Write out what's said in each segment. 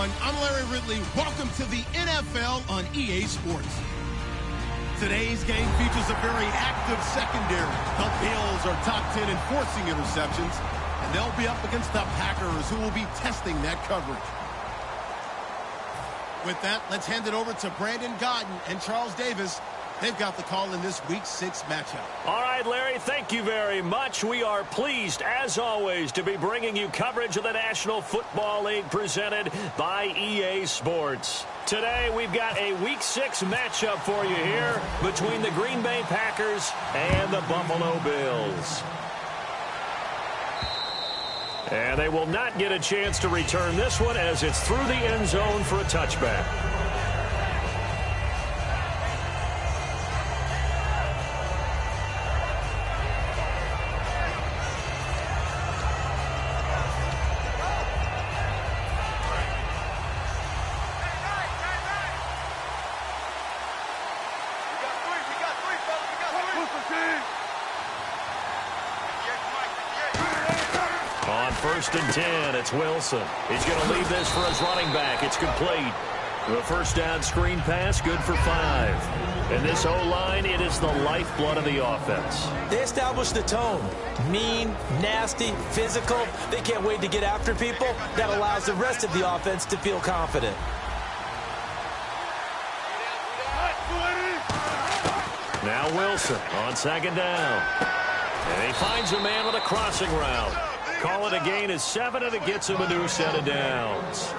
everyone. I'm Larry Ridley. Welcome to the NFL on EA Sports. Today's game features a very active secondary. The Bills are top 10 in forcing interceptions, and they'll be up against the Packers, who will be testing that coverage. With that, let's hand it over to Brandon Godden and Charles Davis. They've got the call in this Week 6 matchup. All right, Larry, thank you very much. We are pleased, as always, to be bringing you coverage of the National Football League presented by EA Sports. Today, we've got a Week 6 matchup for you here between the Green Bay Packers and the Buffalo Bills. And they will not get a chance to return this one as it's through the end zone for a touchback. On 1st and 10, it's Wilson. He's going to leave this for his running back. It's complete. The first down screen pass, good for 5. And this O-line, it is the lifeblood of the offense. They established the tone. Mean, nasty, physical. They can't wait to get after people. That allows the rest of the offense to feel confident. Now Wilson on 2nd down. And he finds a man with a crossing route. Call it a gain of 7, and it gets him a new set of downs.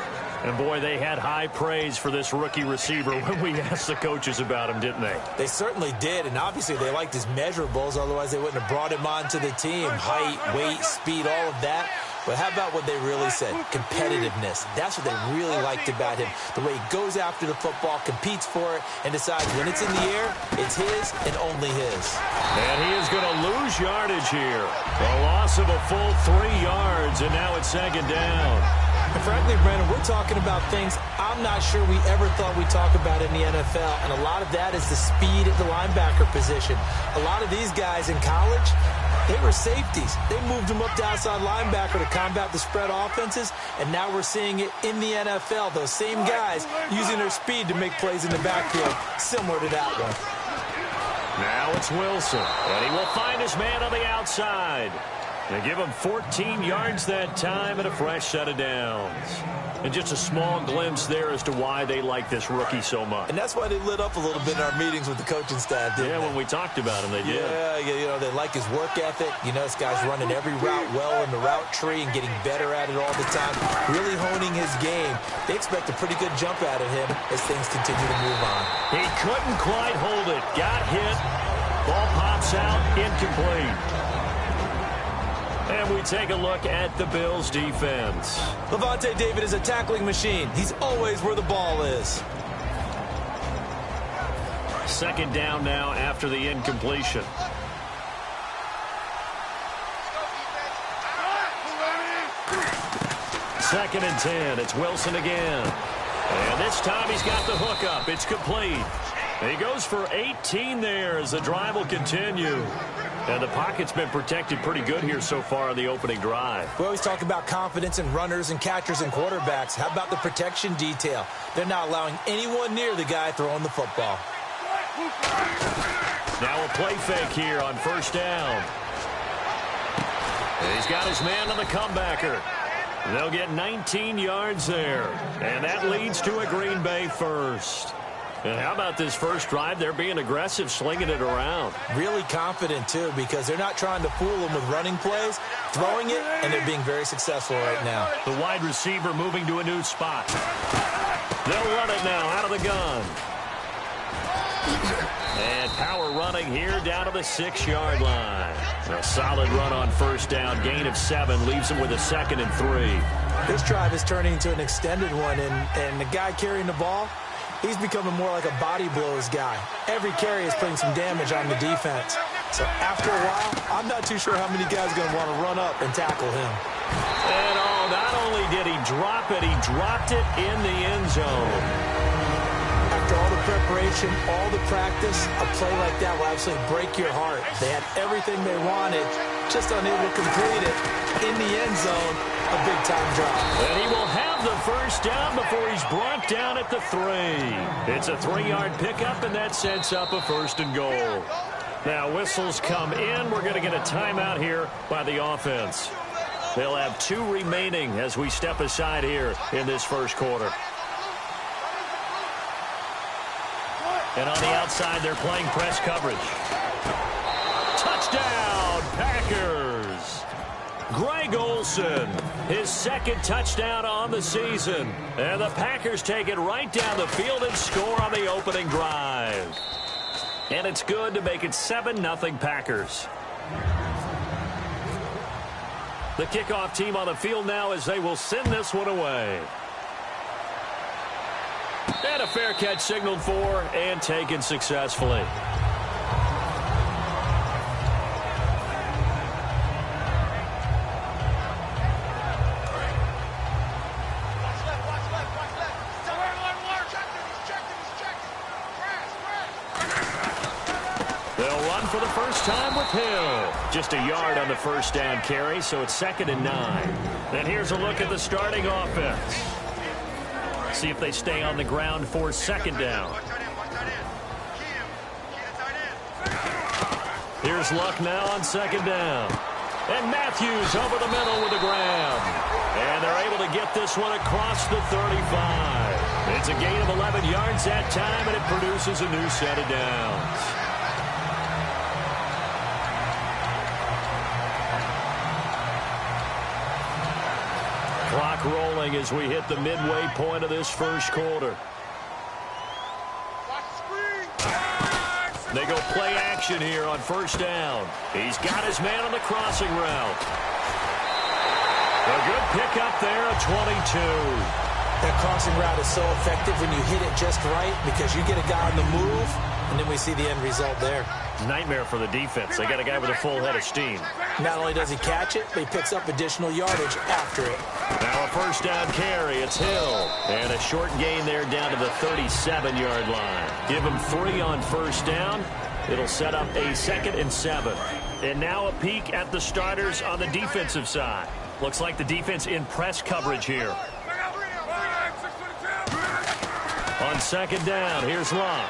And, boy, they had high praise for this rookie receiver when we asked the coaches about him, didn't they? They certainly did, and obviously they liked his measurables. Otherwise, they wouldn't have brought him onto the team. Height, weight, speed, all of that. But how about what they really said? Competitiveness. That's what they really liked about him. The way he goes after the football, competes for it, and decides when it's in the air, it's his and only his. And he is going to lose yardage here. A loss of a full 3 yards, and now it's 2nd down. And frankly, Brandon, we're talking about things I'm not sure we ever thought we'd talk about in the NFL, and a lot of that is the speed at the linebacker position. A lot of these guys in college, they were safeties. They moved them up to outside linebacker to combat the spread offenses, and now we're seeing it in the NFL. Those same guys using their speed to make plays in the backfield, similar to that one. Now it's Wilson, and he will find his man on the outside. They give him 14 yards that time and a fresh set of downs. And just a small glimpse there as to why they like this rookie so much. And that's why they lit up a little bit in our meetings with the coaching staff, didn't they? When we talked about him, they did. Yeah, you know, they like his work ethic. You know, this guy's running every route well in the route tree and getting better at it all the time, really honing his game. They expect a pretty good jump out of him as things continue to move on. He couldn't quite hold it. Got hit. Ball pops out. Incomplete. And we take a look at the Bills' defense. Levante David is a tackling machine. He's always where the ball is. 2nd down now after the incompletion. Second and 10. It's Wilson again. And this time he's got the hook up. It's complete. He goes for 18 there as the drive will continue. And the pocket's been protected pretty good here so far on the opening drive. We always talk about confidence in runners and catchers and quarterbacks. How about the protection detail? They're not allowing anyone near the guy throwing the football. Now a play fake here on 1st down. And he's got his man on the comebacker. They'll get 19 yards there. And that leads to a Green Bay first. And how about this first drive? They're being aggressive, slinging it around. Really confident, too, because they're not trying to fool them with running plays, throwing it, and they're being very successful right now. The wide receiver moving to a new spot. They'll run it now out of the gun. And power running here down to the 6-yard line. A solid run on 1st down. Gain of 7 leaves him with a 2nd and 3. This drive is turning into an extended one, and the guy carrying the ball, he's becoming more like a body blows guy. Every carry is putting some damage on the defense. So after a while, I'm not too sure how many guys are going to want to run up and tackle him. And not only did he drop it, he dropped it in the end zone. After all the preparation, all the practice, a play like that will absolutely break your heart. They had everything they wanted, just unable to complete it. In the end zone, a big-time drop. And he will have the first down before he's brought down at the 3. It's a 3-yard pickup, and that sets up a 1st and goal. Now, whistles come in. We're going to get a timeout here by the offense. They'll have 2 remaining as we step aside here in this first quarter. And on the outside, they're playing press coverage. Touchdown, Packers! Greg Olsen, his 2nd touchdown on the season. And the Packers take it right down the field and score on the opening drive. And it's good to make it 7-0 Packers. The kickoff team on the field now as they will send this one away. And a fair catch signaled for and taken successfully. They'll run for the first time with Hill. Just a yard on the first down carry, so it's 2nd and 9. And here's a look at the starting offense. See if they stay on the ground for 2nd down. Here's Luck now on 2nd down. And Matthews over the middle with a grab. And they're able to get this one across the 35. It's a gain of 11 yards that time, and it produces a new set of downs. Clock rolling as we hit the midway point of this first quarter. They go play action here on 1st down. He's got his man on the crossing route. A good pickup there at 22. That crossing route is so effective when you hit it just right because you get a guy on the move, and then we see the end result there. Nightmare for the defense. They got a guy with a full head of steam. Not only does he catch it, but he picks up additional yardage after it. Now a 1st down carry. It's Hill. And a short gain there down to the 37-yard line. Give him 3 on 1st down. It'll set up a 2nd and 7. And now a peek at the starters on the defensive side. Looks like the defense in press coverage here. On 2nd down, here's Long.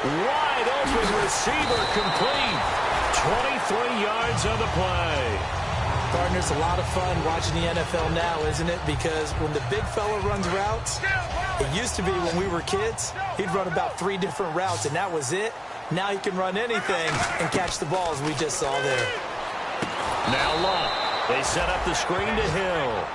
Wide open receiver complete. 23 yards on the play. Partner, it's a lot of fun watching the NFL now, isn't it? Because when the big fella runs routes, it used to be when we were kids, he'd run about 3 different routes, and that was it. Now he can run anything and catch the ball, as we just saw there. Now Luck. They set up the screen to Hill.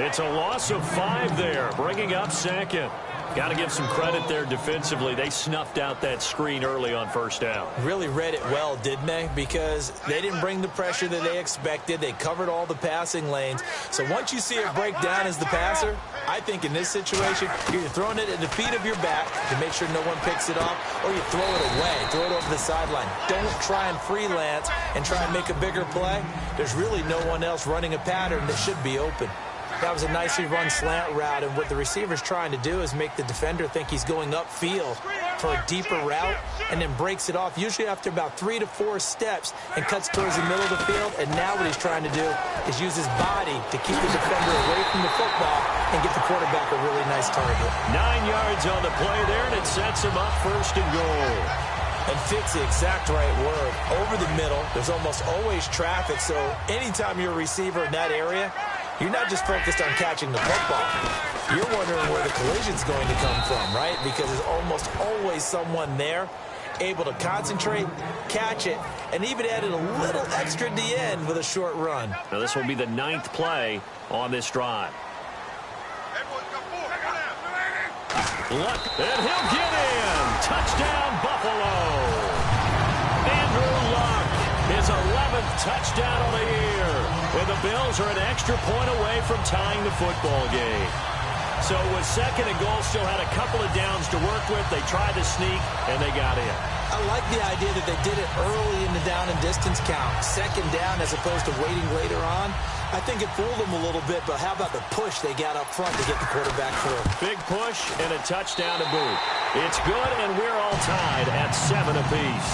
It's a loss of 5 there, bringing up 2nd. Got to give some credit there defensively. They snuffed out that screen early on 1st down. Really read it well, didn't they? Because they didn't bring the pressure that they expected. They covered all the passing lanes. So once you see it break down as the passer, I think in this situation, you're either throwing it at the feet of your back to make sure no one picks it off, or you throw it away, throw it over the sideline. Don't try and freelance and try and make a bigger play. There's really no one else running a pattern that should be open. That was a nicely run slant route, and what the receiver's trying to do is make the defender think he's going upfield for a deeper route and then breaks it off, usually after about 3 to 4 steps, and cuts towards the middle of the field. And now what he's trying to do is use his body to keep the defender away from the football and get the quarterback a really nice target. 9 yards on the play there, and it sets him up 1st and goal. And fit's the exact right word. Over the middle, there's almost always traffic, so anytime you're a receiver in that area, you're not just focused on catching the football. You're wondering where the collision's going to come from, right? Because there's almost always someone there able to concentrate, catch it, and even added a little extra at the end with a short run. Now this will be the 9th play on this drive. Luck, and he'll get in. Touchdown, Buffalo. Andrew Luck, his 11th touchdown of the year. And the Bills are an extra point away from tying the football game. So with 2nd and goal, still had a couple of downs to work with. They tried to sneak, and they got in. I like the idea that they did it early in the down and distance count. 2nd down as opposed to waiting later on. I think it fooled them a little bit, but how about the push they got up front to get the quarterback through? Big push and a touchdown to boot. It's good, and we're all tied at 7 apiece.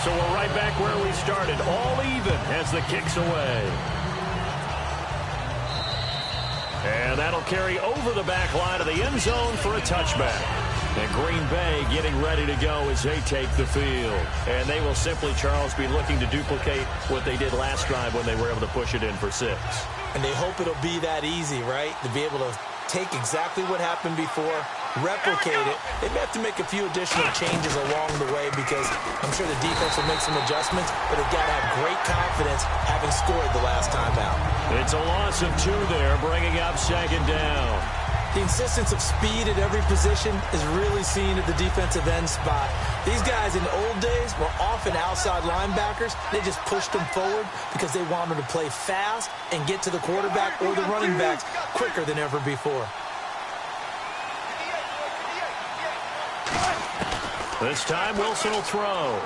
So we're right back where we started, all even as the kick's away. And that'll carry over the back line of the end zone for a touchback. And Green Bay getting ready to go as they take the field. And they will simply, Charles, be looking to duplicate what they did last drive when they were able to push it in for 6. And they hope it'll be that easy, right? To be able to take exactly what happened before, replicate it. They may have to make a few additional changes along the way because I'm sure the defense will make some adjustments, but they've got to have great confidence having scored the last time out. It's a loss of 2 there, bringing up 2nd down. The insistence of speed at every position is really seen at the defensive end spot. These guys in the old days were often outside linebackers. They just pushed them forward because they wanted to play fast and get to the quarterback or the running backs quicker than ever before. This time Wilson will throw.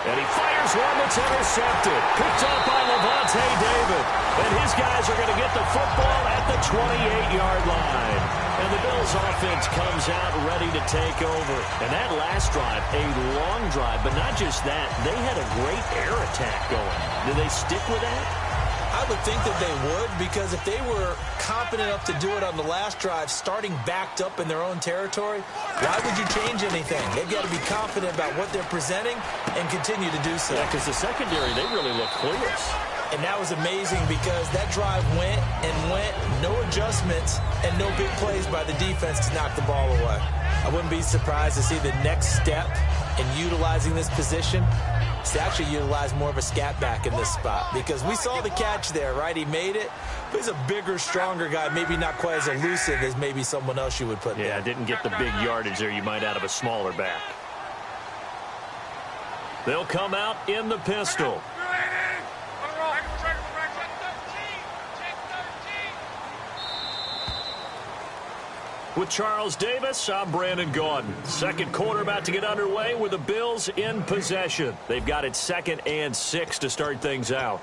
And he fires one that's intercepted. Picked up by Levante David. And his guys are going to get the football at the 28-yard line. And the Bills offense comes out ready to take over. And that last drive, a long drive, but not just that. They had a great air attack going. Did they stick with that? I would think that they would, because if they were confident enough to do it on the last drive, starting backed up in their own territory, why would you change anything? They've got to be confident about what they're presenting and continue to do so. Yeah, because the secondary, they really look clueless. And that was amazing because that drive went and went, no adjustments, and no big plays by the defense to knock the ball away. I wouldn't be surprised to see the next step in utilizing this position is to actually utilize more of a scat back in this spot, because we saw the catch there, right? He made it, but he's a bigger, stronger guy, maybe not quite as elusive as maybe someone else you would put there. Yeah, didn't get the big yardage there you might out of a smaller back. They'll come out in the pistol. With Charles Davis, I'm Brandon Gaudin. Second quarter about to get underway with the Bills in possession. They've got it 2nd and 6 to start things out.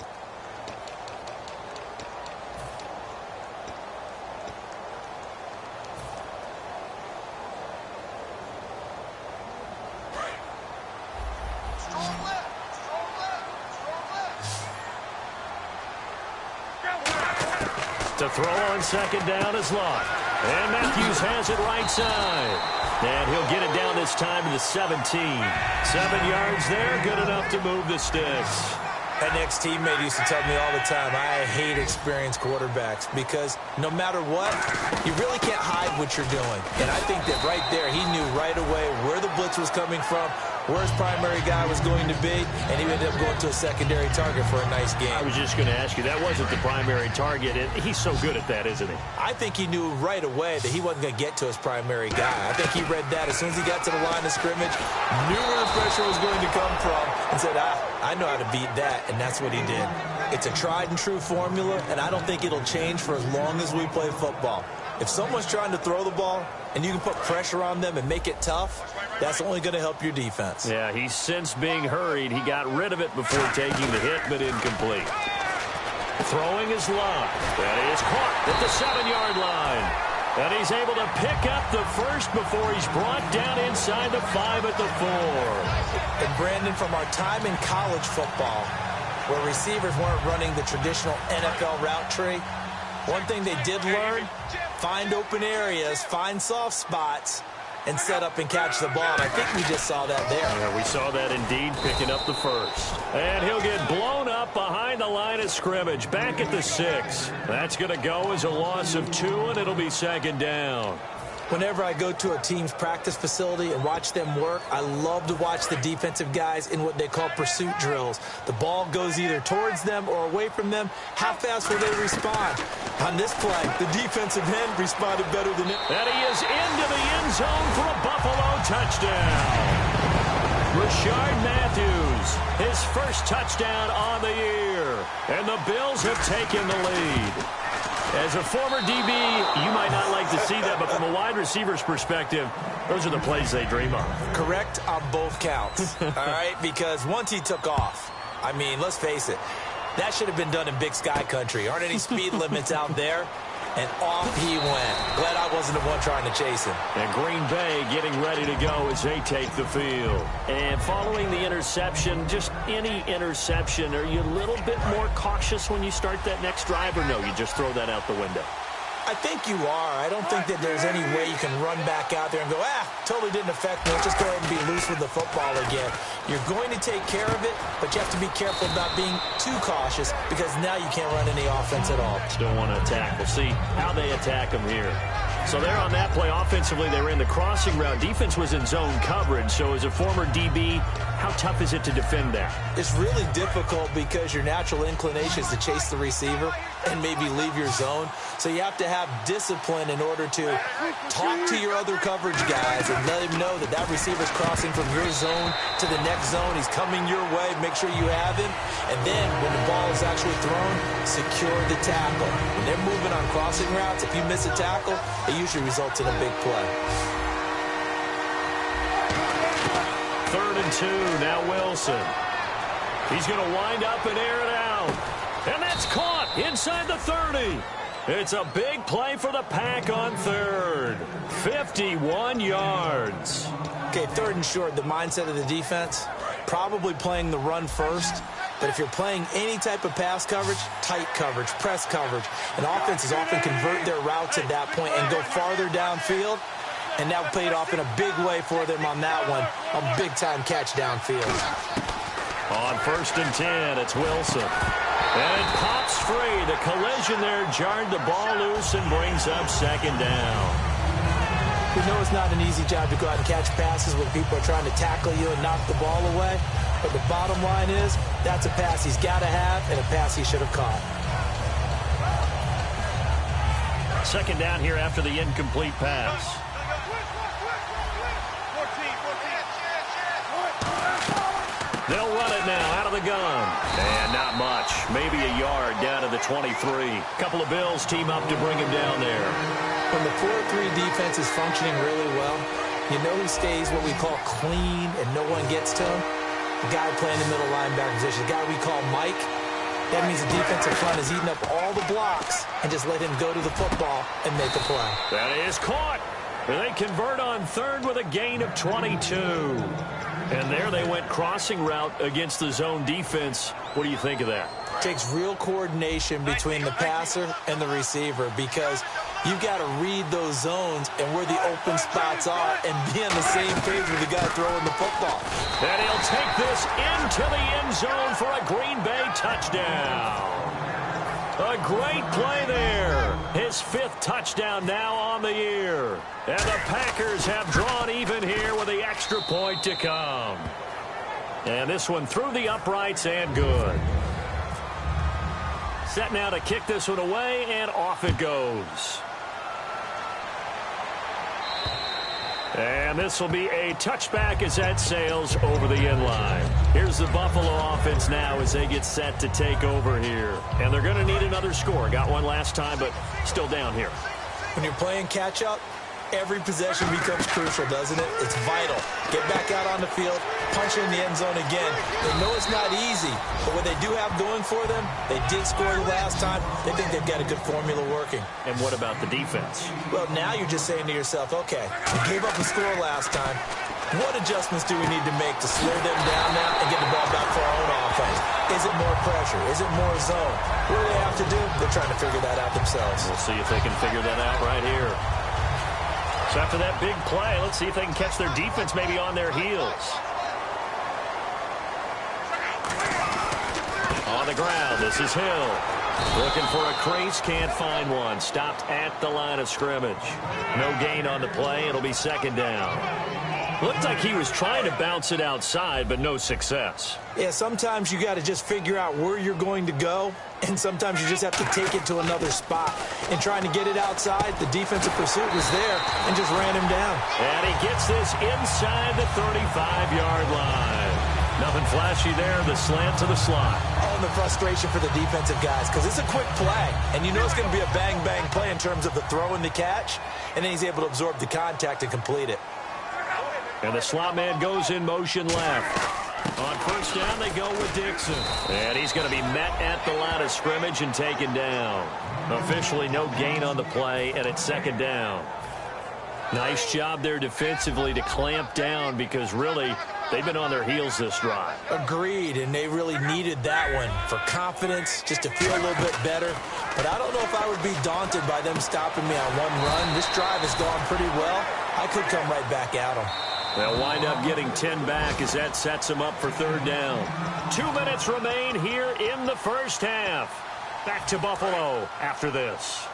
To throw on 2nd down is Locke. And Matthews has it right side. And he'll get it down this time to the 17. 7 yards there, good enough to move the sticks. An ex-teammate used to tell me all the time, I hate experienced quarterbacks because no matter what, you really can't hide what you're doing. And I think that right there, he knew right away where the blitz was coming from, where his primary guy was going to be, and he ended up going to a secondary target for a nice game. I was just going to ask you, that wasn't the primary target. He's so good at that, isn't he? I think he knew right away that he wasn't going to get to his primary guy. I think he read that as soon as he got to the line of scrimmage, knew where the pressure was going to come from, and said, I know how to beat that, and that's what he did. It's a tried-and-true formula, and I don't think it'll change for as long as we play football. If someone's trying to throw the ball and you can put pressure on them and make it tough, that's only going to help your defense. Yeah, he's since being hurried. He got rid of it before taking the hit, but incomplete. Throwing is Locke. That is caught at the 7-yard line. And he's able to pick up the first before he's brought down inside the 5 at the 4. And Brandon, from our time in college football, where receivers weren't running the traditional NFL route tree, one thing they did learn, find open areas, find soft spots, and set up and catch the ball. And I think we just saw that there. Yeah, we saw that indeed, picking up the first. And he'll get blown up behind the line of scrimmage, back at the 6. That's going to go as a loss of 2, and it'll be 2nd down. Whenever I go to a team's practice facility and watch them work, I love to watch the defensive guys in what they call pursuit drills. The ball goes either towards them or away from them. How fast will they respond? On this play, the defensive end responded better than it. And he is into the end zone for a Buffalo touchdown. Rashard Matthews, his first touchdown on the year. And the Bills have taken the lead. As a former DB, you might not like to see that, but from a wide receiver's perspective, those are the plays they dream of. Correct on both counts, all right? Because once he took off, I mean, let's face it, That should have been done in Big Sky Country. Aren't any speed limits out there? And off he went. Glad I wasn't the one trying to chase him. And Green Bay getting ready to go as they take the field. And following the interception, just any interception, are you a little bit more cautious when you start that next drive, or no, you just throw that out the window? I think you are. I don't think that there's any way you can run back out there and go, totally didn't affect me. Let's just go ahead and be loose with the football again. You're going to take care of it, but you have to be careful about being too cautious because now you can't run any offense at all. Still want to attack. We'll see how they attack them here. So they're on that play. Offensively, they were in the crossing route. Defense was in zone coverage. So as a former DB, how tough is it to defend that? It's really difficult because your natural inclination is to chase the receiver and maybe leave your zone. So you have to have discipline in order to talk to your other coverage guys and let him know that that receiver's crossing from your zone to the next zone. He's coming your way. Make sure you have him. And then when the ball is actually thrown, secure the tackle. When they're moving on crossing routes, if you miss a tackle, it usually results in a big play. 3rd and 2. Now Wilson. He's going to wind up and air it out. And that's caught inside the 30. It's a big play for the Pack on 3rd. 51 yards. Okay, 3rd and short, the mindset of the defense, probably playing the run first. But if you're playing any type of pass coverage, tight coverage, press coverage, and offenses often convert their routes at that point and go farther downfield. And that paid off in a big way for them on that one. A big-time catch downfield. On 1st and 10, it's Wilson. And it pops free. The collision there jarred the ball loose and brings up 2nd down. We know it's not an easy job to go out and catch passes when people are trying to tackle you and knock the ball away. But the bottom line is, that's a pass he's got to have and a pass he should have caught. 2nd down here after the incomplete pass. They'll run it now out of the gun. And not much. Maybe a yard down to the 23. Couple of Bills team up to bring him down there. When the 4-3 defense is functioning really well, you know who stays what we call clean and no one gets to him? The guy playing the middle linebacker position, the guy we call Mike. That means the defensive front is eating up all the blocks and just let him go to the football and make a play. That is caught. They convert on 3rd with a gain of 22. And there they went crossing route against the zone defense. What do you think of that? It takes real coordination between the passer and the receiver because you've got to read those zones and where the open spots are and be on the same page with the guy throwing the football. And he'll take this into the end zone for a Green Bay touchdown. A great play there. His 5th touchdown now on the year. And the Packers have drawn even here with the extra point to come. And this one through the uprights and good. Set now to kick this one away, and off it goes. And this will be a touchback as that sails over the end line. Here's the Buffalo offense now as they get set to take over here. And they're going to need another score. Got one last time, but still down here. When you're playing catch-up, every possession becomes crucial, doesn't it? It's vital. Get back out on the field, punch in the end zone again. They know it's not easy, but what they do have going for them, they did score the last time. They think they've got a good formula working. And what about the defense? Well, now you're just saying to yourself, okay, we gave up a score last time. What adjustments do we need to make to slow them down now and get the ball back for our own offense? Is it more pressure? Is it more zone? What do they have to do? They're trying to figure that out themselves. We'll see if they can figure that out right here. So after that big play, let's see if they can catch their defense maybe on their heels. On the ground, this is Hill. Looking for a crease, can't find one. Stopped at the line of scrimmage. No gain on the play. It'll be 2nd down. Looked like he was trying to bounce it outside, but no success. Yeah, sometimes you got to just figure out where you're going to go, and sometimes you just have to take it to another spot. And trying to get it outside, the defensive pursuit was there and just ran him down. And he gets this inside the 35-yard line. Nothing flashy there, the slant to the slot. Oh, and the frustration for the defensive guys, because it's a quick play, and you know it's going to be a bang-bang play in terms of the throw and the catch, and then he's able to absorb the contact and complete it. And the slot man goes in motion left. On first down, they go with Dixon. And he's going to be met at the line of scrimmage and taken down. Officially no gain on the play, and it's second down. Nice job there defensively to clamp down because really they've been on their heels this drive. Agreed, and they really needed that one for confidence, just to feel a little bit better. But I don't know if I would be daunted by them stopping me on one run. This drive has gone pretty well. I could come right back at them. They'll wind up getting 10 back as that sets them up for third down. 2 minutes remain here in the first half. Back to Buffalo after this.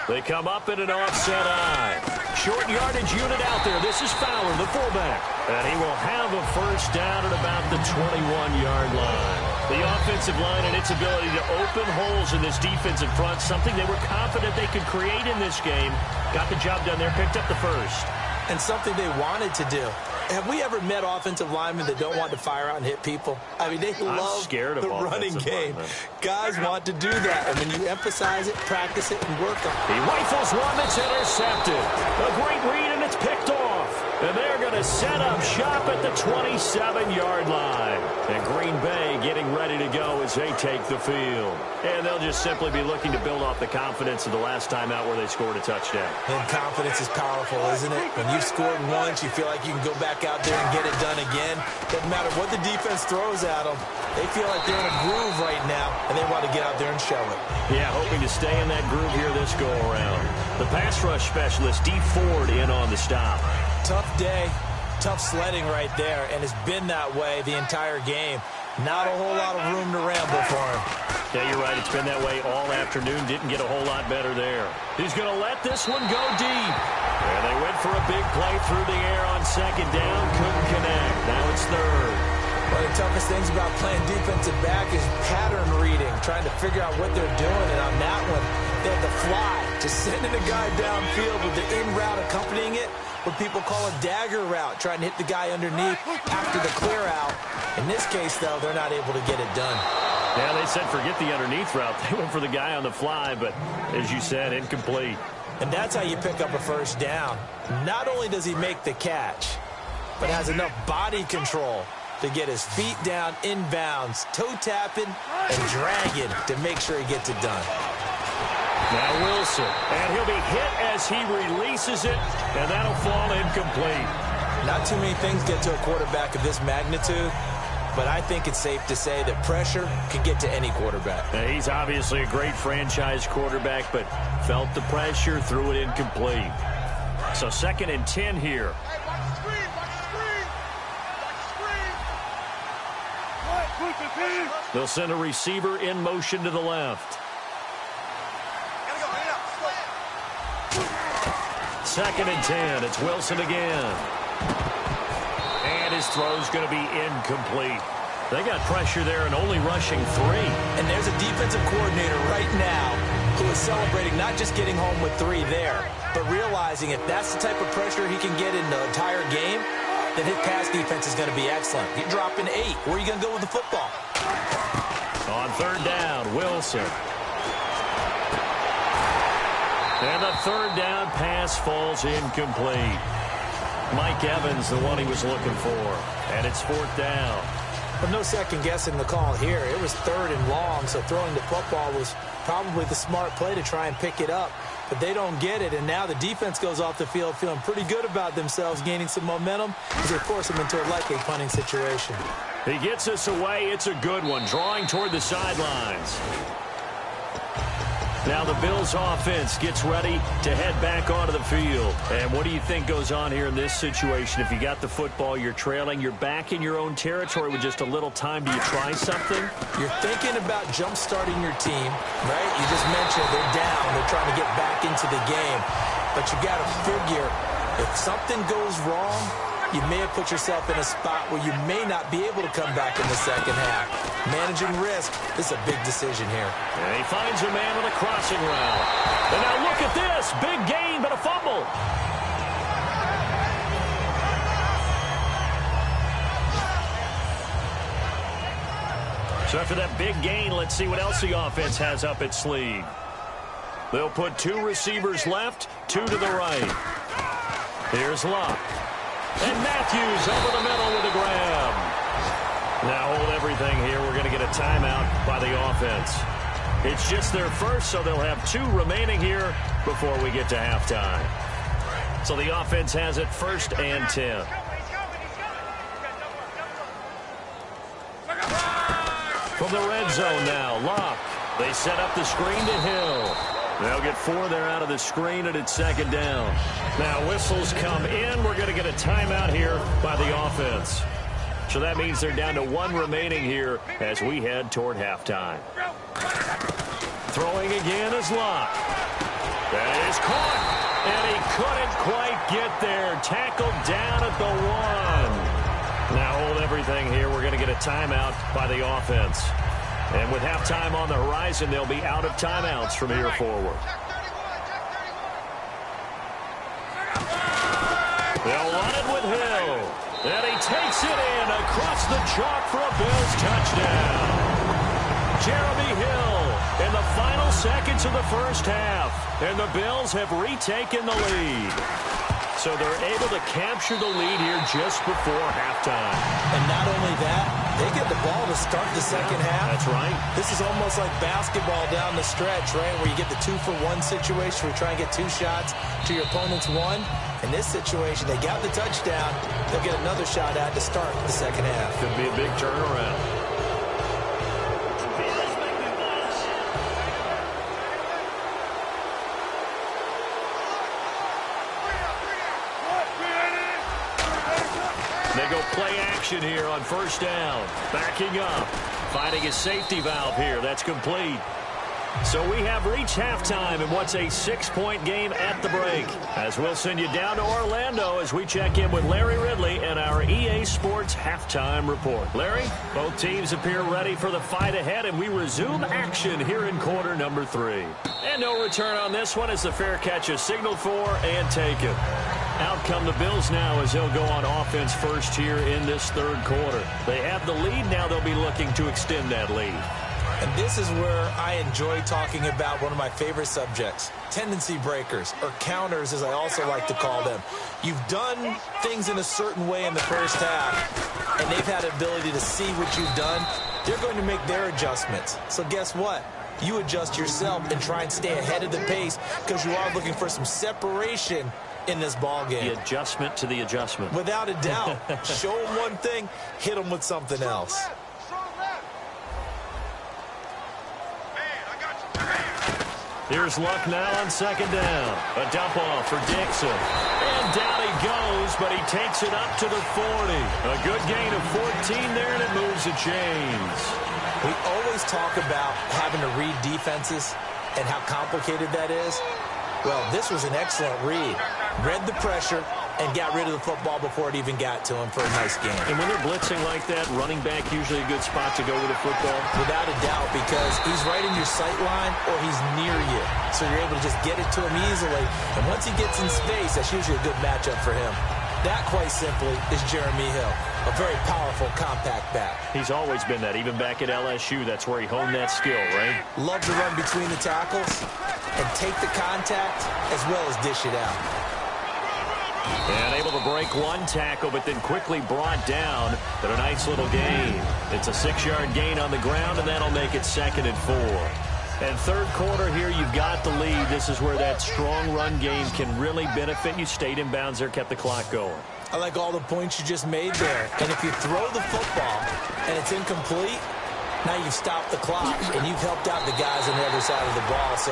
They come up in an offset eye. Short yardage unit out there. This is Fowler, the fullback. And he will have a first down at about the 21-yard line. The offensive line and its ability to open holes in this defensive front, something they were confident they could create in this game. Got the job done there, picked up the first. And something they wanted to do. Have we ever met offensive linemen that don't want to fire out and hit people? I mean, they love the running game. Guys want to do that. And when you emphasize it, practice it, and work on it. He rifles one that's intercepted. A great read, and it's picked off. And they're going to set up shop at the 27-yard line. And Green Bay getting ready to go as they take the field. And they'll just simply be looking to build off the confidence of the last time out where they scored a touchdown. And confidence is powerful, isn't it? When you've scored once, you feel like you can go back out there and get it done again. Doesn't matter what the defense throws at them. They feel like they're in a groove right now, and they want to get out there and show it. Yeah, hoping to stay in that groove here this go-around. The pass rush specialist, D. Ford, in on the stop. Tough day, tough sledding right there, and it's been that way the entire game. Not a whole lot of room to ramble for him. Yeah, you're right. It's been that way all afternoon. Didn't get a whole lot better there. He's going to let this one go deep. And they went for a big play through the air on second down. Couldn't connect. Now it's third. One of the toughest things about playing defensive back is pattern reading, trying to figure out what they're doing. And on that one, they had to fly, just sending a guy downfield with the in route accompanying it. What people call a dagger route, trying to hit the guy underneath after the clear out. In this case, though, they're not able to get it done. Yeah, they said forget the underneath route. They went for the guy on the fly, but as you said, incomplete. And that's how you pick up a first down. Not only does he make the catch, but has enough body control to get his feet down inbounds, toe tapping and dragging to make sure he gets it done. Now Wilson, and he'll be hit as he releases it, and that'll fall incomplete. Not too many things get to a quarterback of this magnitude, but I think it's safe to say that pressure can get to any quarterback. Now, he's obviously a great franchise quarterback, but felt the pressure, threw it incomplete. So 2nd and 10 here. They'll send a receiver in motion to the left. 2nd and 10. It's Wilson again. And his throw's going to be incomplete. They got pressure there and only rushing 3. And there's a defensive coordinator right now who is celebrating not just getting home with 3 there, but realizing if that's the type of pressure he can get in the entire game, then his pass defense is going to be excellent. You're dropping 8. Where are you going to go with the football? On 3rd down, Wilson. And the 3rd down pass falls incomplete. Mike Evans, the one he was looking for. And it's 4th down. But no second guessing the call here. It was 3rd and long, so throwing the football was probably the smart play to try and pick it up. But they don't get it, and now the defense goes off the field feeling pretty good about themselves, gaining some momentum as they force them into a likely punting situation. He gets us away. It's a good one, drawing toward the sidelines. Now the Bills offense gets ready to head back onto the field. And what do you think goes on here in this situation? If you got the football, you're trailing, you're back in your own territory with just a little time. Do you try something? You're thinking about jump-starting your team, right? You just mentioned they're down. They're trying to get back into the game. But you got to figure if something goes wrong, you may have put yourself in a spot where you may not be able to come back in the second half. Managing risk is a big decision here. And he finds a man on a crossing route. And now look at this. Big gain, but a fumble. So after that big gain, let's see what else the offense has up its sleeve. They'll put 2 receivers left, 2 to the right. Here's Luck. And Matthews over the middle with a grab. Now hold everything here. We're going to get a timeout by the offense. It's just their first, so they'll have 2 remaining here before we get to halftime. So the offense has it 1st and 10. From the red zone now, Locke. They set up the screen to Hill. They'll get 4 there out of the screen, and it's 2nd down. Now whistles come in. We're going to get a timeout here by the offense. So that means they're down to 1 remaining here as we head toward halftime. Throwing again is Locke. That is caught, and he couldn't quite get there. Tackled down at the 1. Now hold everything here. We're going to get a timeout by the offense. And with halftime on the horizon, they'll be out of timeouts from here forward. They'll run it with Hill. And he takes it in across the chalk for a Bills touchdown. Jeremy Hill in the final seconds of the first half. And the Bills have retaken the lead. So they're able to capture the lead here just before halftime. And not only that, they get the ball to start the second half. That's right. This is almost like basketball down the stretch, right, where you get the 2-for-1 situation where you try and get 2 shots to your opponent's 1. In this situation, they got the touchdown. They'll get another shot at to start the second half. Could be a big turnaround. They go play action here on 1st down. Backing up. Finding a safety valve here. That's complete. So we have reached halftime in what's a 6-point game at the break. As we'll send you down to Orlando as we check in with Larry Ridley and our EA Sports halftime report. Larry, both teams appear ready for the fight ahead, and we resume action here in quarter number 3. And no return on this one as the fair catch is signaled for and taken. Out come the Bills now as they'll go on offense first here in this 3rd quarter. They have the lead. Now they'll be looking to extend that lead. And this is where I enjoy talking about one of my favorite subjects, tendency breakers, or counters as I also like to call them. You've done things in a certain way in the first half, and they've had the ability to see what you've done. They're going to make their adjustments. So guess what? You adjust yourself and try and stay ahead of the pace because you are looking for some separation in this ball game. The adjustment to the adjustment. Without a doubt. Show them one thing, hit them with something else. Here's Luck now on 2nd down. A dump off for Dixon. And down he goes, but he takes it up to the 40. A good gain of 14 there, and it moves the chains. We always talk about having to read defenses and how complicated that is. Well, this was an excellent read. Read the pressure and got rid of the football before it even got to him for a nice game. And when they're blitzing like that, running back usually a good spot to go with the football? Without a doubt, because he's right in your sight line or he's near you. So you're able to just get it to him easily. And once he gets in space, that's usually a good matchup for him. That, quite simply, is Jeremy Hill. A very powerful, compact back. He's always been that. Even back at LSU, that's where he honed that skill, right? Love to run between the tackles and take the contact as well as dish it out. And able to break one tackle, but then quickly brought down. But a nice little gain. It's a 6-yard gain on the ground, and that'll make it 2nd and 4. And 3rd quarter here, you've got the lead. This is where that strong run game can really benefit you. Stayed in bounds there, kept the clock going. I like all the points you just made there. And if you throw the football and it's incomplete, now you've stopped the clock and you've helped out the guys on the other side of the ball. So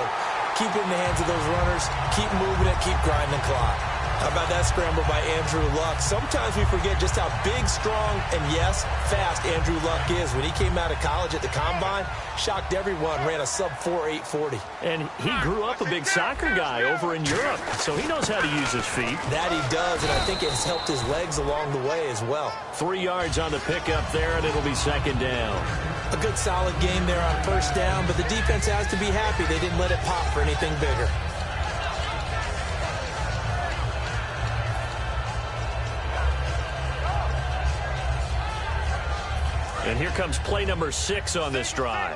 keep it in the hands of those runners. Keep moving it. Keep grinding the clock. How about that scramble by Andrew Luck? Sometimes we forget just how big, strong, and, yes, fast Andrew Luck is. When he came out of college at the Combine, shocked everyone, ran a sub-4 840. And he grew up a big soccer guy over in Europe, so he knows how to use his feet. That he does, and I think it's helped his legs along the way as well. 3 yards on the pickup there, and it'll be 2nd down. A good solid game there on 1st down, but the defense has to be happy they didn't let it pop for anything bigger. And here comes play number 6 on this drive.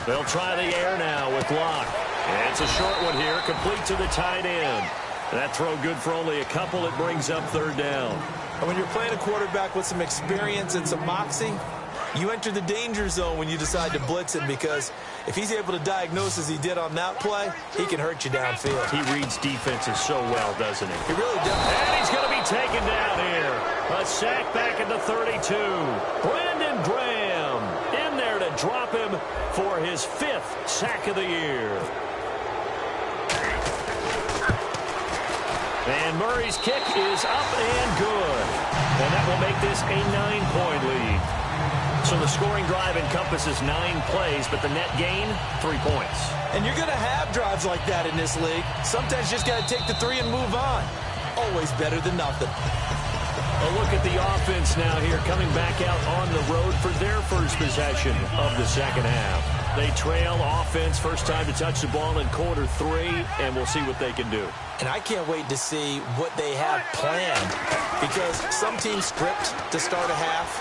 They'll try the air now with Locke. And it's a short one here, complete to the tight end. That throw good for only a couple. It brings up third down. And when you're playing a quarterback with some experience and some moxie, you enter the danger zone when you decide to blitz him, because if he's able to diagnose as he did on that play, he can hurt you downfield. He reads defenses so well, doesn't he? He really does. And he's going to be taken down here. A sack back at the 32. Brandon Graham in there to drop him for his 5th sack of the year. And Murray's kick is up and good. And that will make this a 9-point lead. So the scoring drive encompasses 9 plays, but the net gain, 3 points. And you're going to have drives like that in this league. Sometimes you just got to take the 3 and move on. Always better than nothing. A look at the offense now here, coming back out on the road for their first possession of the second half. They trail offense, first time to touch the ball in quarter 3, and we'll see what they can do. And I can't wait to see what they have planned, because some teams script to start a half.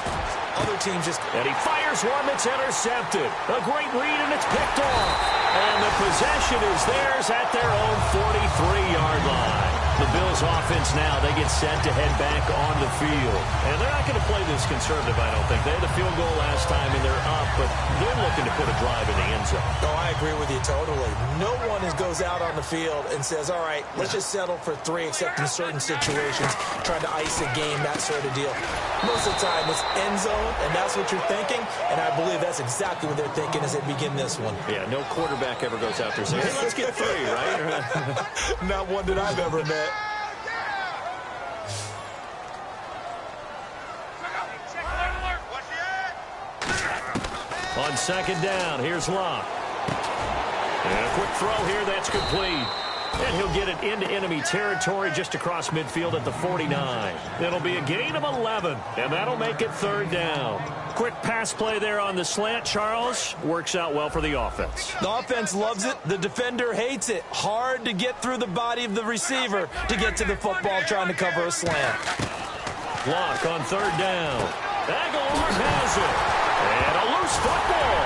Other teams just... And he fires one that's intercepted. A great read, and it's picked off. And the possession is theirs at their own 43-yard line. The Bills offense now, they get set to head back on the field. And they're not going to play this conservative, I don't think. They had the field goal last time, and they're up, but they're looking to put a drive in the end zone. Oh, I agree with you totally. No one goes out on the field and says, all right, let's just settle for 3, except in certain situations, trying to ice a game, that sort of deal. Most of the time, it's end zone, and that's what you're thinking, and I believe that's exactly what they're thinking as they begin this one. Yeah, no quarterback ever goes out there saying, hey, let's get 3, right? Not one that I've ever met. On second down, here's Locke. And a quick throw here, that's complete. And he'll get it into enemy territory just across midfield at the 49. It'll be a gain of 11, and that'll make it third down. Quick pass play there on the slant, Charles. Works out well for the offense. The offense loves it. The defender hates it. Hard to get through the body of the receiver to get to the football trying to cover a slant. Locke on third down. Aguilar has it. And a loose football.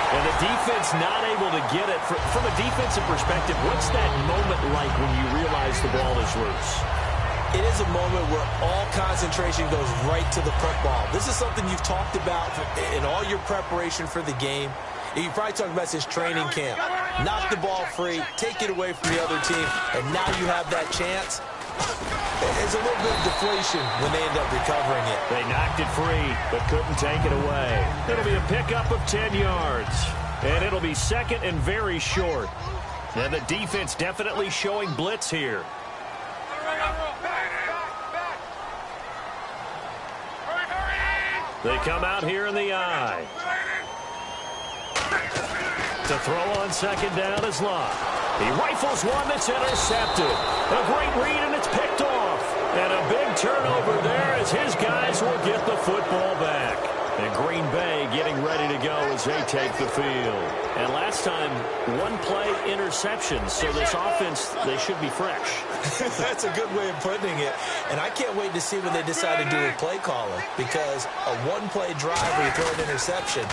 And the defense not able to get it. From a defensive perspective, what's that moment like when you realize the ball is loose? It is a moment where all concentration goes right to the football. This is something you've talked about in all your preparation for the game. You probably talked about this training camp. Knock the ball free, take it away from the other team, and now you have that chance. There's a little bit of deflation when they end up recovering it. They knocked it free, but couldn't take it away. It'll be a pickup of 10 yards. And it'll be second and very short. And the defense definitely showing blitz here. They come out here in the eye. To throw on second down is Locke. He rifles one that's intercepted. A great read, and it's picked off. And a big turnover there as his guys will get the football back. And Green Bay getting ready to go as they take the field. And last time, 1 play interception. So this offense, they should be fresh. That's a good way of putting it. And I can't wait to see what they decide to do with play calling. Because a 1-play drive where you throw an interception,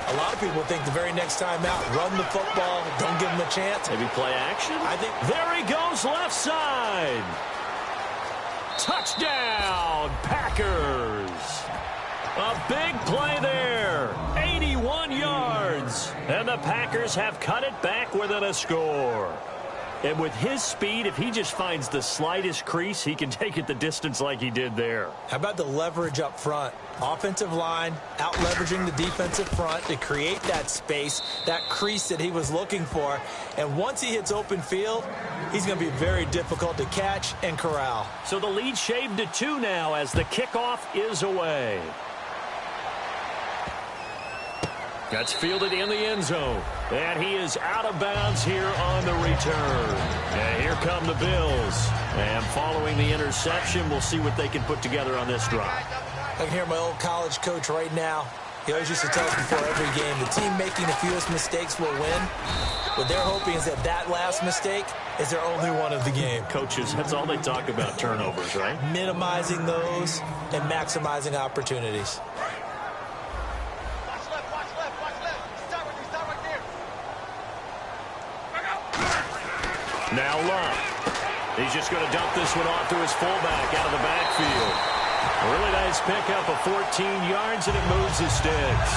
a lot of people think the very next time out, run the football, don't give them a chance. Maybe play action? I think. There he goes, left side. Touchdown, Packers. A big play there. 81 yards. And the Packers have cut it back within a score. And with his speed, if he just finds the slightest crease, he can take it the distance like he did there. How about the leverage up front? Offensive line out leveraging the defensive front to create that space, that crease that he was looking for. And once he hits open field, he's going to be very difficult to catch and corral. So the lead shaved to 2 now as the kickoff is away. That's fielded in the end zone. And he is out of bounds here on the return. And here come the Bills. And following the interception, we'll see what they can put together on this drive. I can hear my old college coach right now. He always used to tell us before every game, the team making the fewest mistakes will win. What they're hoping is that last mistake is their only one of the game. Coaches, that's all they talk about, turnovers, right? Minimizing those and maximizing opportunities. Now Luck. He's just going to dump this one off to his fullback out of the backfield. A really nice pickup of 14 yards, and it moves his sticks.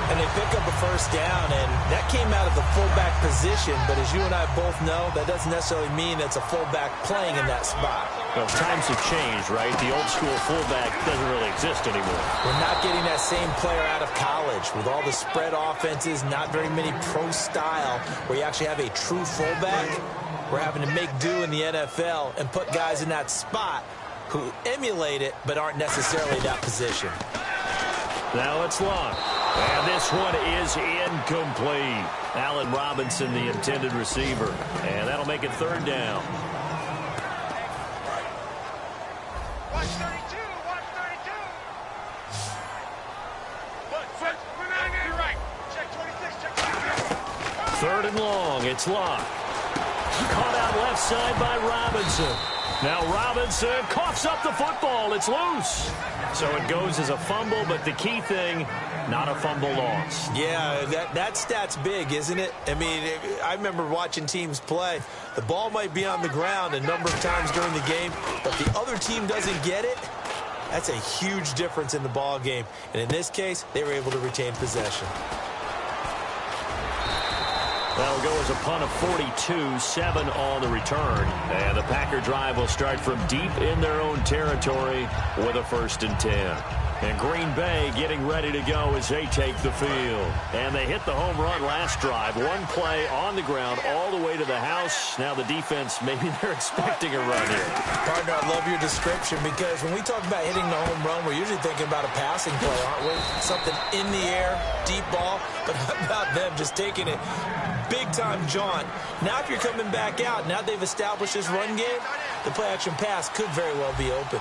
And they pick up a first down, and that came out of the fullback position. But as you and I both know, that doesn't necessarily mean that's a fullback playing in that spot. Well, times have changed, right? The old school fullback doesn't really exist anymore. We're not getting that same player out of college. With all the spread offenses, not very many pro style, where you actually have a true fullback. We're having to make do in the NFL and put guys in that spot who emulate it but aren't necessarily that position. Now it's Luck. And this one is incomplete. Allen Robinson, the intended receiver. And that'll make it third down. Watch 32, watch 32. You're right. Check 26, check 26. Third and long, it's Luck. Caught out left side by Robinson. Now Robinson coughs up the football. It's loose. So it goes as a fumble, but the key thing, not a fumble loss. Yeah, that stat's big, isn't it? I mean, I remember watching teams play. The ball might be on the ground a number of times during the game, but the other team doesn't get it. That's a huge difference in the ball game. And in this case, they were able to retain possession. That'll go as a punt of 42, 7 on the return. And the Packer drive will start from deep in their own territory with a 1st and 10. And Green Bay getting ready to go as they take the field. And they hit the home run last drive. One play on the ground all the way to the house. Now the defense, maybe they're expecting a run here. Partner, I love your description because when we talk about hitting the home run, we're usually thinking about a passing play, aren't we? Something in the air, deep ball. But how about them just taking it big-time jaunt? Now if you're coming back out, now they've established this run game, the play-action pass could very well be open.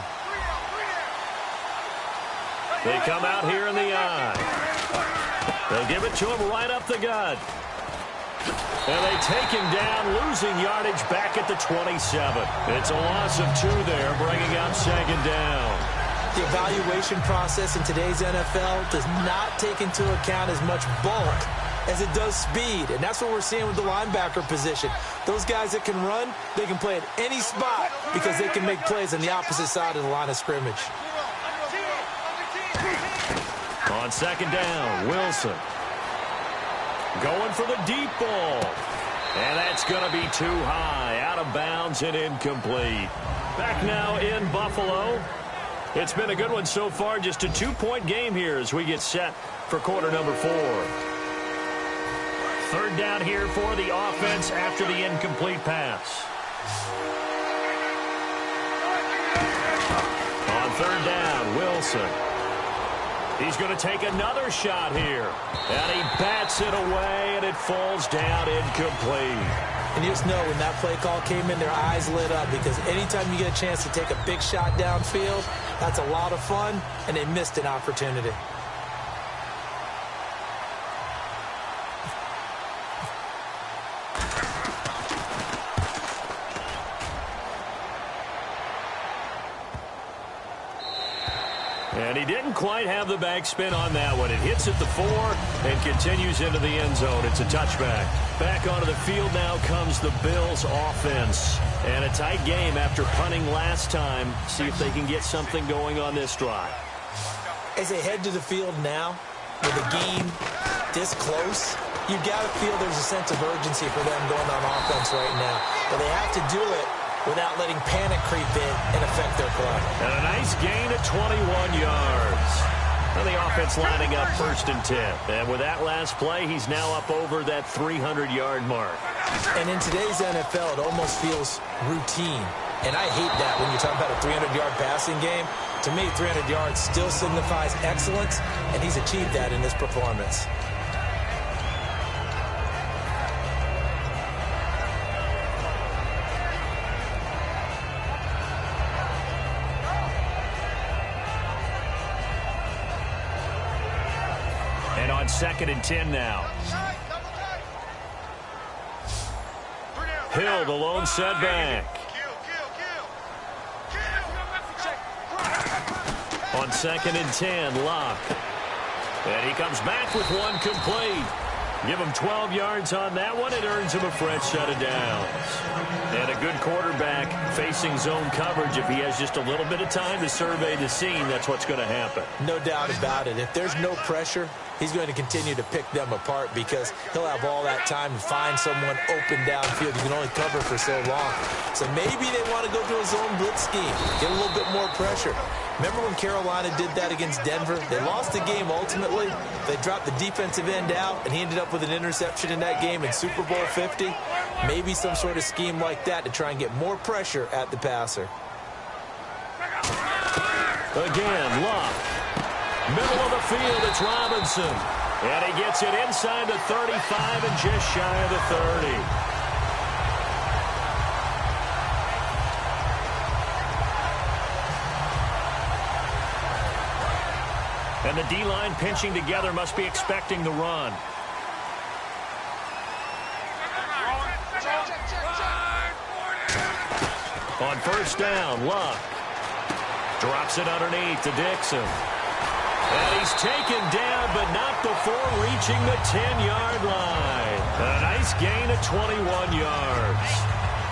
They come out here in the eye. They'll give it to him right up the gut. And they take him down, losing yardage back at the 27. It's a loss of 2 there, bringing up 2nd down. The evaluation process in today's NFL does not take into account as much bulk as it does speed. And that's what we're seeing with the linebacker position. Those guys that can run, they can play at any spot because they can make plays on the opposite side of the line of scrimmage. On 2nd down, Wilson. Going for the deep ball. And that's going to be too high. Out of bounds and incomplete. Back now in Buffalo. It's been a good one so far. Just a 2-point game here as we get set for quarter number 4. 3rd down here for the offense after the incomplete pass. On 3rd down, Wilson. He's going to take another shot here. And he bats it away, and it falls down incomplete. And you just know when that play call came in, their eyes lit up because anytime you get a chance to take a big shot downfield, that's a lot of fun, and they missed an opportunity. And he didn't quite have the backspin on that one. It hits at the 4 and continues into the end zone. It's a touchback. Back onto the field now comes the Bills offense. And a tight game after punting last time. See if they can get something going on this drive. As they head to the field now, with the game this close, you've got to feel there's a sense of urgency for them going on offense right now. But they have to do it without letting panic creep in and affect their play. And a nice gain of 21 yards. And the offense lining up 1st and 10. And with that last play, he's now up over that 300-yard mark. And in today's NFL, it almost feels routine. And I hate that when you talk about a 300-yard passing game. To me, 300 yards still signifies excellence, and he's achieved that in this performance. And on 2nd and 10 now. Hill, the lone setback. On 2nd and 10, Luck. And he comes back with one complete. Give him 12 yards on that one. It earns him a fresh set of downs. And a good quarterback facing zone coverage. If he has just a little bit of time to survey the scene, that's what's going to happen. No doubt about it. If there's no pressure, he's going to continue to pick them apart because he'll have all that time to find someone open downfield. You can only cover for so long. So maybe they want to go to a zone blitz scheme, get a little bit more pressure. Remember when Carolina did that against Denver? They lost the game ultimately. They dropped the defensive end out, and he ended up with an interception in that game in Super Bowl 50. Maybe some sort of scheme like that to try and get more pressure at the passer. Again, Luck. Middle of the field, it's Robinson. And he gets it inside the 35 and just shy of the 30. And the D-line pinching together must be expecting the run. On first down, Luck drops it underneath to Dixon. And he's taken down, but not before reaching the 10-yard line. A nice gain of 21 yards.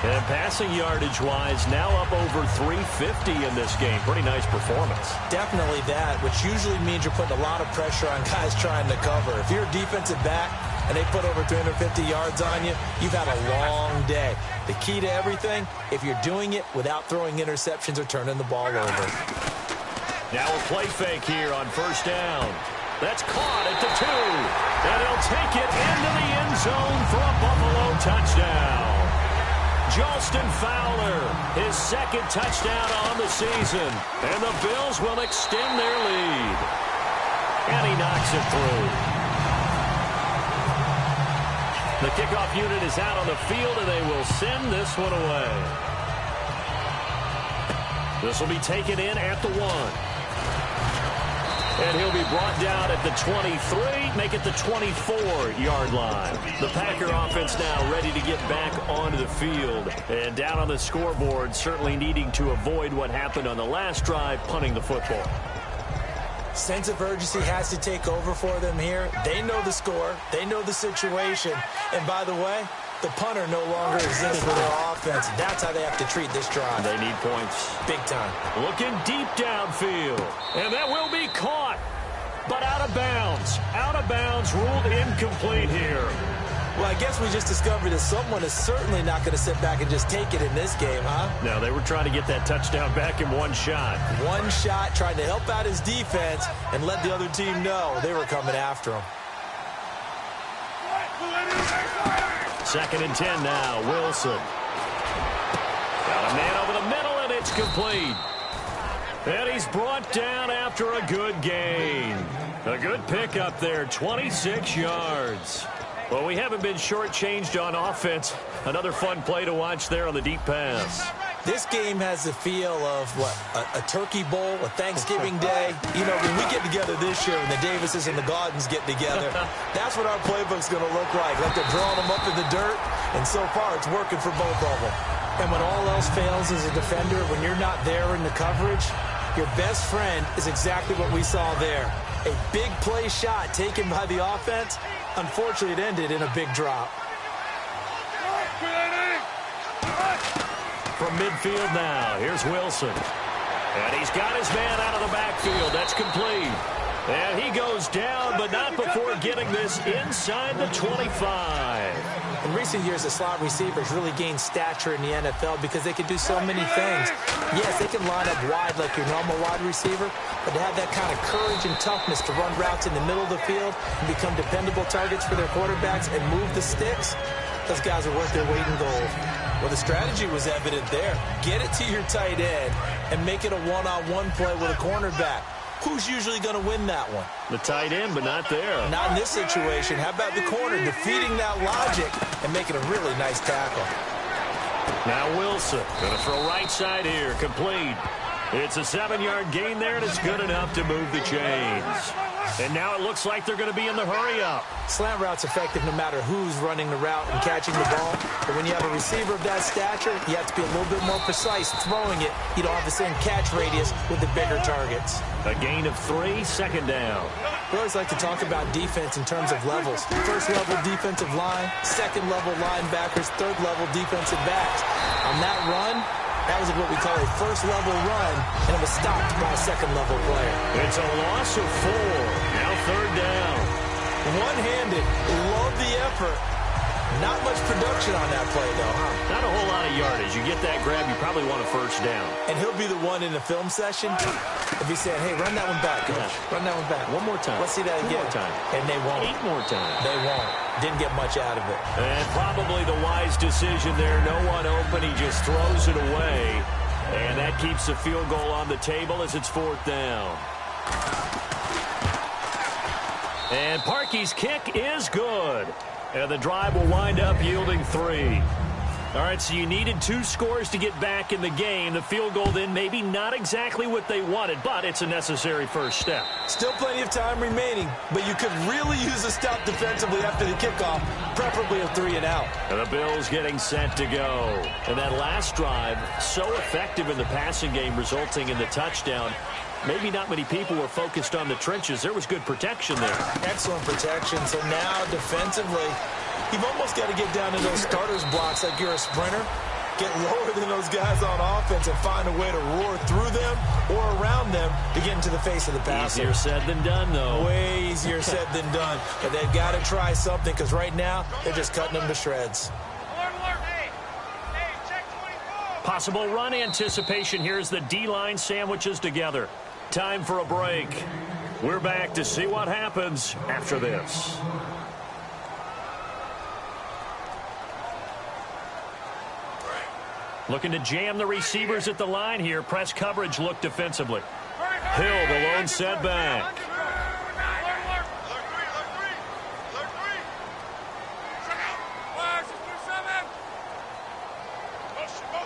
And passing yardage-wise, now up over 350 in this game. Pretty nice performance. Definitely that, which usually means you're putting a lot of pressure on guys trying to cover. If you're a defensive back and they put over 350 yards on you, you've had a long day. The key to everything, if you're doing it without throwing interceptions or turning the ball over. Now a play fake here on first down. That's caught at the 2. And he'll take it into the end zone for a Buffalo touchdown. Jolston Fowler, his second touchdown on the season. And the Bills will extend their lead. And he knocks it through. The kickoff unit is out on the field, and they will send this one away. This will be taken in at the 1. And he'll be brought down at the 23, make it the 24-yard line. The Packer offense now ready to get back onto the field. And down on the scoreboard, certainly needing to avoid what happened on the last drive, punting the football. Sense of urgency has to take over for them here. They know the score. They know the situation. And by the way, the punter no longer exists for their offense. That's how they have to treat this drive. They need points. Big time. Looking deep downfield. And that will be caught. But out of bounds. Out of bounds, ruled incomplete here. Well, I guess we just discovered that someone is certainly not going to sit back and just take it in this game, huh? No, they were trying to get that touchdown back in one shot. One shot, trying to help out his defense and let the other team know they were coming after him. 2nd and 10 now, Wilson. Got a man over the middle, and it's complete. And he's brought down after a good gain. A good pickup there, 26 yards. Well, we haven't been shortchanged on offense. Another fun play to watch there on the deep pass. This game has the feel of, what, a turkey bowl, a Thanksgiving day. You know, when we get together this year, when the Davises and the Gaudens get together, that's what our playbook's going to look like they're drawing them up in the dirt, and so far it's working for both of them. And when all else fails as a defender, when you're not there in the coverage, your best friend is exactly what we saw there. A big play shot taken by the offense. Unfortunately, it ended in a big drop. From midfield now, here's Wilson. And he's got his man out of the backfield. That's complete. And he goes down, but not before getting this inside the 25. In recent years, the slot receivers really gained stature in the NFL because they can do so many things. Yes, they can line up wide like your normal wide receiver, but to have that kind of courage and toughness to run routes in the middle of the field and become dependable targets for their quarterbacks and move the sticks, those guys are worth their weight in gold. Well, the strategy was evident there. Get it to your tight end and make it a one-on-one play with a cornerback. Who's usually going to win that one? The tight end, but not there. Not in this situation. How about the corner defeating that logic and making a really nice tackle? Now Wilson going to throw right side here. Complete. It's a 7-yard gain there, and it's good enough to move the chains. And now it looks like they're going to be in the hurry-up. Slant route's effective no matter who's running the route and catching the ball. But when you have a receiver of that stature, you have to be a little bit more precise throwing it. You don't have the same catch radius with the bigger targets. A gain of 3, 2nd down. We always like to talk about defense in terms of levels. First-level defensive line, second-level linebackers, third-level defensive backs. On that run, that was what we call a first-level run, and it was stopped by a second-level player. It's a loss of 4. Now third down. One-handed. Love the effort. Not much production on that play, though, huh? Not a whole lot of yardage. You get that grab, you probably want a first down. And he'll be the one in the film session. If he said, hey, run that one back, coach. Yeah. Run that one back. One more time. Let's see that again. 2 more time. And they won't. 8 more times. They won't. Didn't get much out of it. And probably the wise decision there. No one open. He just throws it away. And that keeps the field goal on the table as it's fourth down. And Parkey's kick is good. And the drive will wind up yielding 3. All right, so you needed 2 scores to get back in the game. The field goal then maybe not exactly what they wanted, but it's a necessary first step. Still plenty of time remaining, but you could really use a stop defensively after the kickoff, preferably a 3-and-out. And the Bills getting set to go. And that last drive, so effective in the passing game, resulting in the touchdown. Maybe not many people were focused on the trenches. There was good protection there. Excellent protection. So now defensively, you've almost got to get down to those starters blocks like you're a sprinter. Get lower than those guys on offense and find a way to roar through them or around them to get into the face of the passer. Easier said than done, though. Way easier said than done. But they've got to try something because right now they're just cutting them to shreds. Hey, check 24. Possible run anticipation here as the D-line sandwiches together. Time for a break. We're back to see what happens after this. Looking to jam the receivers at the line here. Press coverage look defensively. Hill, the lone setback.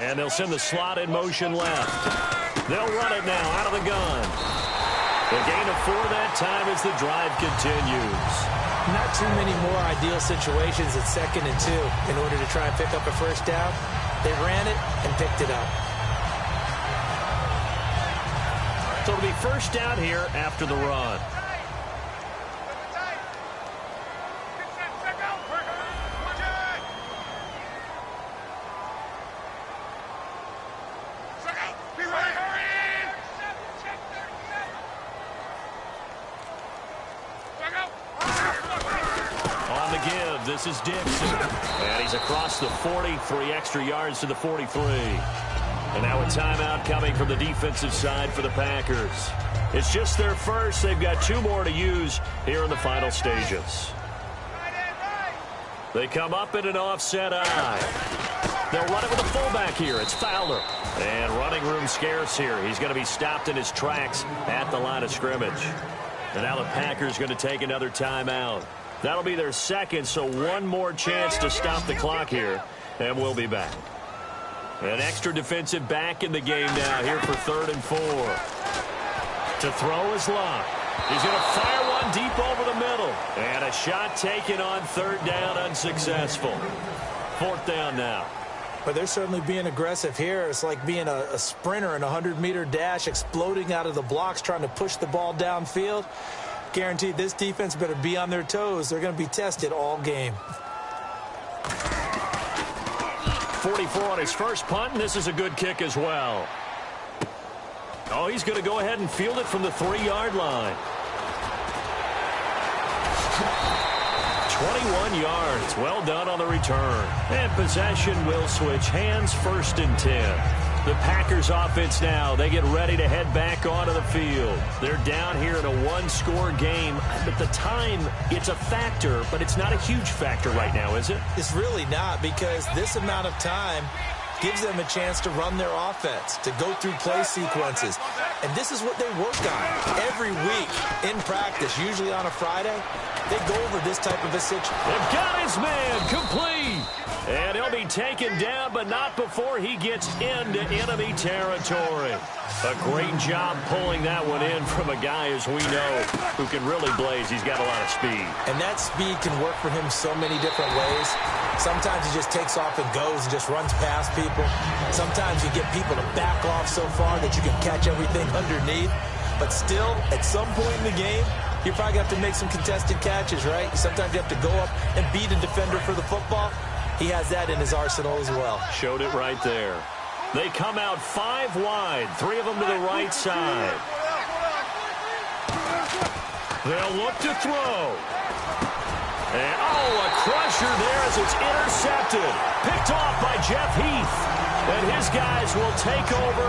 And they'll send the slot in motion left. They'll run it now out of the gun. The gain of 4 that time as the drive continues. Not too many more ideal situations at 2nd and 2 in order to try and pick up a first down. They ran it and picked it up. So it'll be first down here after the run. This is Dixon. And he's across the 40, 3 extra yards to the 43. And now a timeout coming from the defensive side for the Packers. It's just their first. They've got 2 more to use here in the final stages. They come up in an offset eye. They'll run it with a fullback here. It's Fowler. And running room scarce here. He's going to be stopped in his tracks at the line of scrimmage. And now the Packers going to take another timeout. That'll be their second, so one more chance to stop the clock here, and we'll be back. An extra defensive back in the game now here for 3rd and 4. To throw is Locke. He's going to fire one deep over the middle. And a shot taken on 3rd down, unsuccessful. 4th down now. But they're certainly being aggressive here. It's like being a sprinter in a 100-meter dash, exploding out of the blocks, trying to push the ball downfield. Guaranteed this defense better be on their toes. They're going to be tested all game. 44 on his first punt, and this is a good kick as well. Oh, he's going to go ahead and field it from the 3-yard line. 21 yards. Well done on the return. And possession will switch hands, 1st and 10. The Packers offense now, they get ready to head back onto the field. They're down here in a 1-score game. At the time, it's a factor, but it's not a huge factor right now, is it? It's really not, because this amount of time gives them a chance to run their offense, to go through play sequences. And this is what they work on every week in practice, usually on a Friday. They go over this type of a situation. They've got his man complete. And he'll be taken down, but not before he gets into enemy territory. A great job pulling that one in from a guy, as we know, who can really blaze. He's got a lot of speed. And that speed can work for him so many different ways. Sometimes he just takes off and goes and just runs past people. Sometimes you get people to back off so far that you can catch everything underneath. But still, at some point in the game, you're probably going to have to make some contested catches, right? Sometimes you have to go up and beat a defender for the football. He has that in his arsenal as well. Showed it right there. They come out 5 wide, 3 of them to the right side. They'll look to throw. And, a crusher there as it's intercepted. Picked off by Jeff Heath. And his guys will take over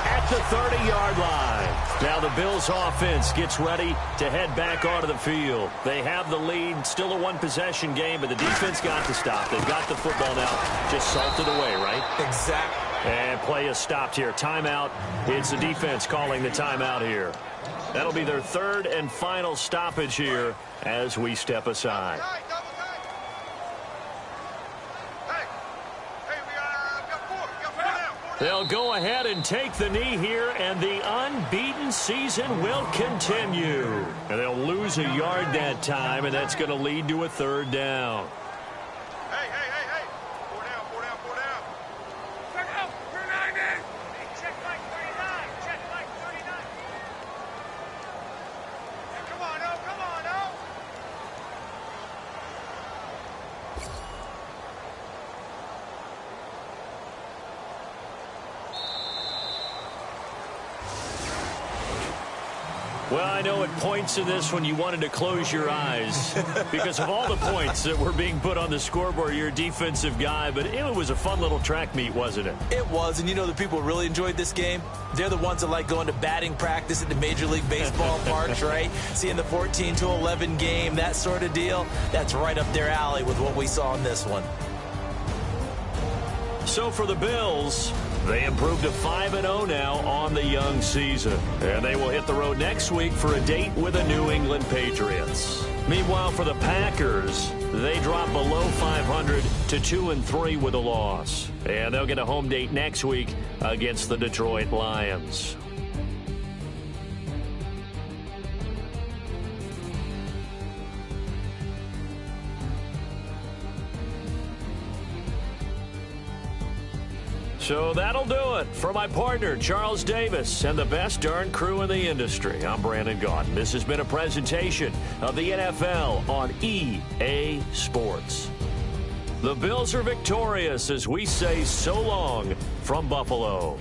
at the 30-yard line. Now the Bills offense gets ready to head back onto the field. They have the lead, still a one-possession game, but the defense got to stop. They've got the football now, just salted away, right? Exactly. And play is stopped here. Timeout. It's the defense calling the timeout here. That'll be their 3rd and final stoppage here as we step aside. They'll go ahead and take the knee here, and the unbeaten season will continue. And they'll lose a yard that time, and that's going to lead to a 3rd down. Hey. 4 down. Check out. You're 90. Hey, check like 39. Check like 39. Hey, come on, oh. Well, I know at points in this when you wanted to close your eyes because of all the points that were being put on the scoreboard. You're a defensive guy, but it was a fun little track meet, wasn't it? It was, and you know the people who really enjoyed this game? They're the ones that like going to batting practice at the Major League Baseball parks, right? Seeing the 14-11 game, that sort of deal. That's right up their alley with what we saw in this one. So for the Bills, they improved to 5-0 now on the young season. And they will hit the road next week for a date with the New England Patriots. Meanwhile, for the Packers, they drop below 500 to 2-3 with a loss. And they'll get a home date next week against the Detroit Lions. So that'll do it. For my partner, Charles Davis, and the best darn crew in the industry, I'm Brandon Gaudin. This has been a presentation of the NFL on EA Sports. The Bills are victorious as we say so long from Buffalo.